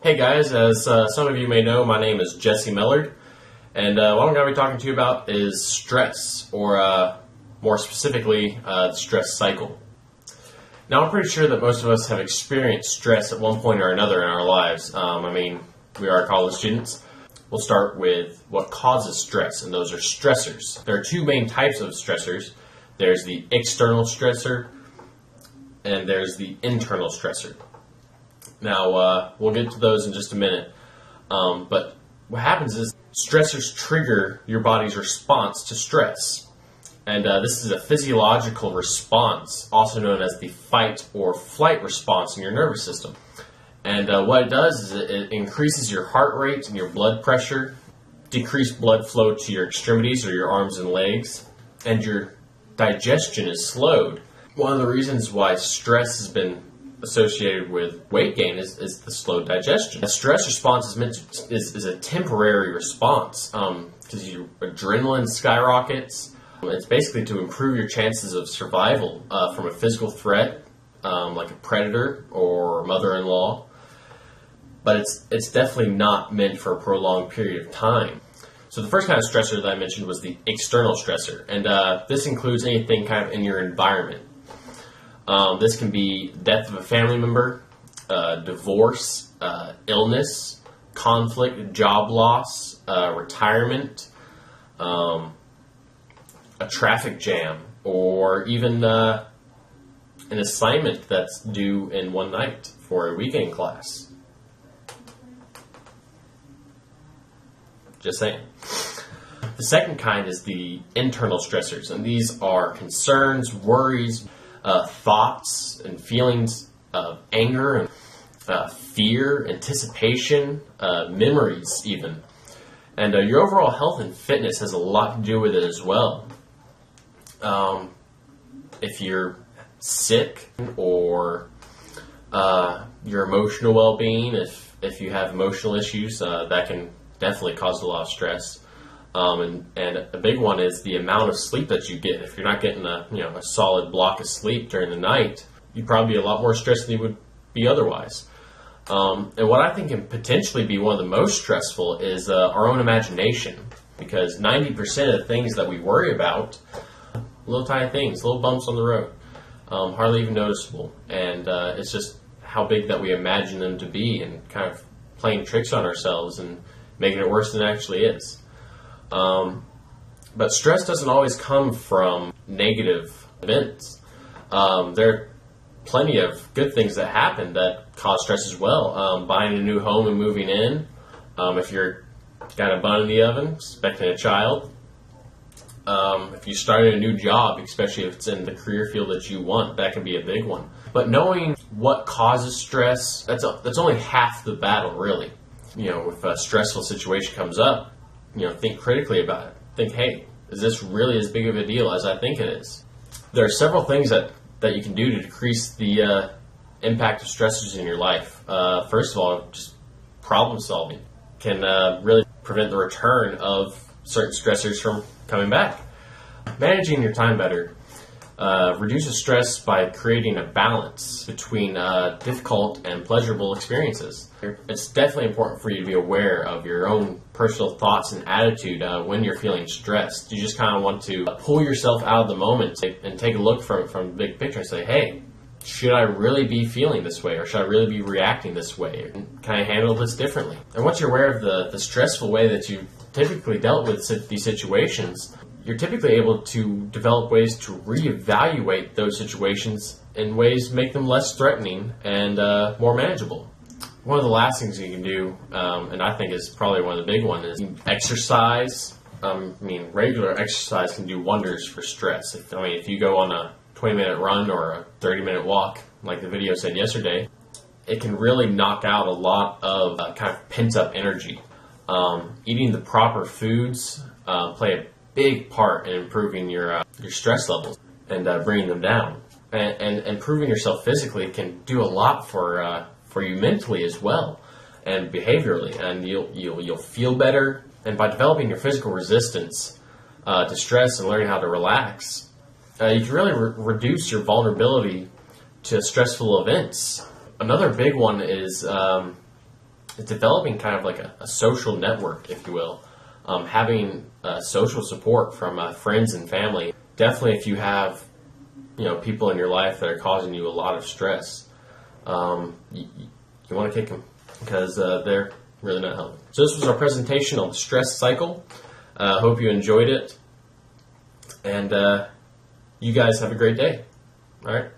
Hey guys, as some of you may know, my name is Jesse Mellard, and what I'm going to be talking to you about is stress, or more specifically, the stress cycle. Now, I'm pretty sure that most of us have experienced stress at one point or another in our lives. We are college students. We'll start with what causes stress, and those are stressors. There are two main types of stressors. There's the external stressor, and there's the internal stressor. Now, we'll get to those in just a minute, but what happens is stressors trigger your body's response to stress, and this is a physiological response, also known as the fight or flight response in your nervous system. And what it does is it increases your heart rate and your blood pressure, decreased blood flow to your extremities or your arms and legs, and your digestion is slowed. One of the reasons why stress has been associated with weight gain is the slow digestion. A stress response is a temporary response because your adrenaline skyrockets. It's basically to improve your chances of survival from a physical threat like a predator or mother-in-law, but it's definitely not meant for a prolonged period of time. So the first kind of stressor that I mentioned was the external stressor, and this includes anything kind of in your environment. This can be death of a family member, divorce, illness, conflict, job loss, retirement, a traffic jam, or even an assignment that's due in one night for a weekend class. Just saying. The second kind is the internal stressors, and these are concerns, worries, thoughts and feelings of anger and fear, anticipation, memories even. And your overall health and fitness has a lot to do with it as well. If you're sick, or your emotional well-being, if you have emotional issues, that can definitely cause a lot of stress. And a big one is the amount of sleep that you get. If you're not getting a solid block of sleep during the night, you'd probably be a lot more stressed than you would be otherwise. And what I think can potentially be one of the most stressful is our own imagination, because 90% of the things that we worry about, little tiny things, little bumps on the road, hardly even noticeable, and it's just how big that we imagine them to be, and kind of playing tricks on ourselves and making it worse than it actually is. But stress doesn't always come from negative events. There are plenty of good things that happen that cause stress as well. Buying a new home and moving in, if you're got a bun in the oven, expecting a child, if you started a new job, especially if it's in the career field that you want, that can be a big one. But knowing what causes stress, that's only half the battle, really. If a stressful situation comes up, think critically about it. Think, hey, is this really as big of a deal as I think it is? There are several things that you can do to decrease the impact of stressors in your life. First of all, just problem solving can really prevent the return of certain stressors from coming back. Managing your time better reduces stress by creating a balance between difficult and pleasurable experiences. It's definitely important for you to be aware of your own personal thoughts and attitude when you're feeling stressed. You just kind of want to pull yourself out of the moment and take a look from the big picture and say, hey, should I really be feeling this way, or should I really be reacting this way? And can I handle this differently? And once you're aware of the stressful way that you typically dealt with these situations, you're typically able to develop ways to reevaluate those situations in ways to make them less threatening and more manageable. One of the last things you can do, and I think is probably one of the big ones, is exercise. Regular exercise can do wonders for stress. If you go on a 20-minute run or a 30-minute walk, like the video said yesterday, it can really knock out a lot of kind of pent-up energy. Eating the proper foods play a big part in improving your stress levels and bringing them down. And improving yourself physically can do a lot for you mentally as well, and behaviorally, and you'll feel better. And by developing your physical resistance to stress and learning how to relax, you can really reduce your vulnerability to stressful events. Another big one is it's developing kind of like a social network, if you will. Having social support from friends and family. Definitely, if you have people in your life that are causing you a lot of stress, you want to kick them because they're really not helping. So this was our presentation on the stress cycle. Hope you enjoyed it, and you guys have a great day. All right.